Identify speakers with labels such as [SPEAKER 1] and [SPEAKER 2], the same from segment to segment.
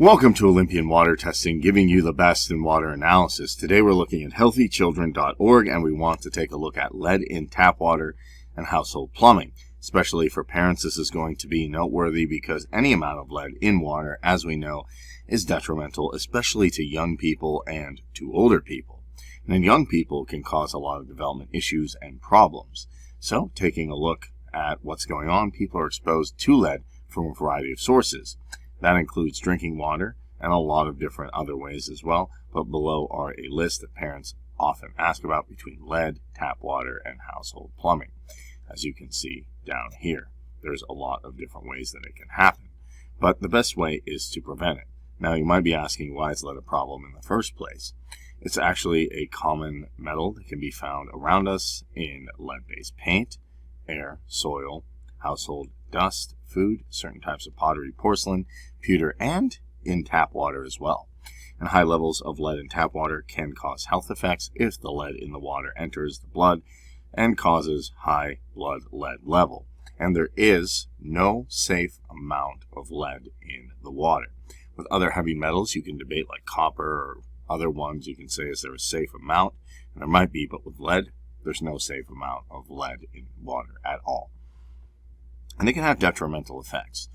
[SPEAKER 1] Welcome to Olympian Water Testing, giving you the best in water analysis. Today we're looking at healthychildren.org, and we want to take a look at lead in tap water and household plumbing. Especially for parents, this is going to be noteworthy because any amount of lead in water, as we know, is detrimental, especially to young people and to older people. And in young people can cause a lot of development issues and problems. So, taking a look at what's going on, people are exposed to lead from a variety of sources. That includes drinking water and a lot of different other ways as well, but below are a list that parents often ask about between lead, tap water, and household plumbing. As you can see down here, there's a lot of different ways that it can happen, but the best way is to prevent it. Now you might be asking, why is lead a problem in the first place? It's actually a common metal that can be found around us in lead-based paint, air, soil, household dust, food, certain types of pottery, porcelain, pewter, and in tap water as well. And high levels of lead in tap water can cause health effects if the lead in the water enters the blood and causes high blood lead level. And there is no safe amount of lead in the water. With other heavy metals, you can debate like copper or other ones. You can say, is there a safe amount? And there might be, but with lead, there's no safe amount of lead in water at all. And it can have detrimental effects.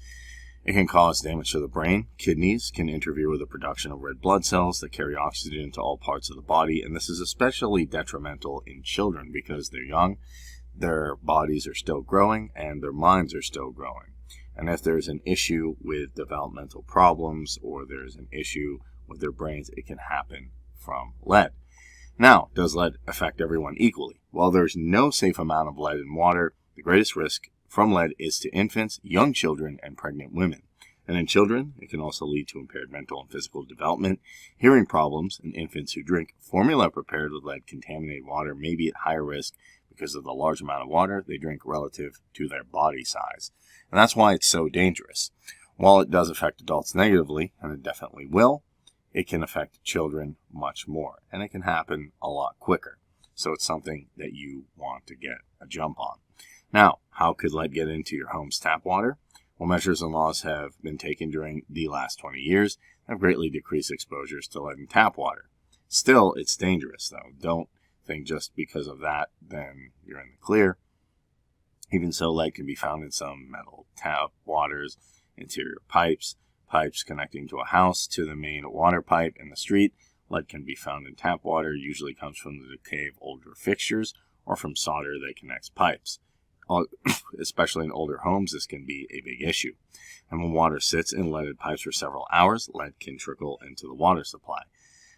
[SPEAKER 1] It can cause damage to the brain. Kidneys can interfere with the production of red blood cells that carry oxygen to all parts of the body. And this is especially detrimental in children because they're young, their bodies are still growing, and their minds are still growing. And if there's an issue with developmental problems or there's an issue with their brains, it can happen from lead. Now, does lead affect everyone equally? Well, there's no safe amount of lead in water. The greatest risk from lead is to infants, young children, and pregnant women. And in children, it can also lead to impaired mental and physical development, hearing problems, and infants who drink formula prepared with lead-contaminated water may be at higher risk because of the large amount of water they drink relative to their body size. And that's why it's so dangerous. While it does affect adults negatively, and it definitely will, it can affect children much more, and it can happen a lot quicker. So it's something that you want to get a jump on. Now, how could lead get into your home's tap water? Well, measures and laws have been taken during the last 20 years and have greatly decreased exposures to lead in tap water. Still, it's dangerous, though. Don't think just because of that, then you're in the clear. Even so, lead can be found in some metal tap waters, interior pipes, pipes connecting to a house to the main water pipe in the street. Lead can be found in tap water, usually comes from the decay of older fixtures or from solder that connects pipes. Especially in older homes, this can be a big issue. And when water sits in leaded pipes for several hours, lead can trickle into the water supply.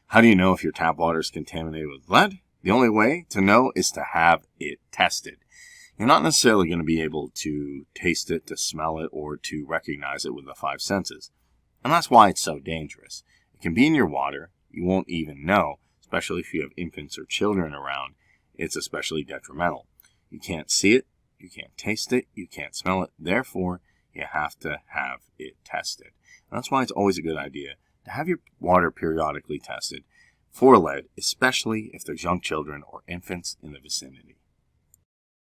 [SPEAKER 1] How do you know if your tap water is contaminated with lead? The only way to know is to have it tested. You're not necessarily going to be able to taste it, to smell it, or to recognize it with the five senses. And that's why it's so dangerous. It can be in your water. You won't even know, especially if you have infants or children around. It's especially detrimental. You can't see it. You can't taste it, you can't smell it, therefore you have to have it tested. And that's why it's always a good idea to have your water periodically tested for lead, especially if there's young children or infants in the vicinity.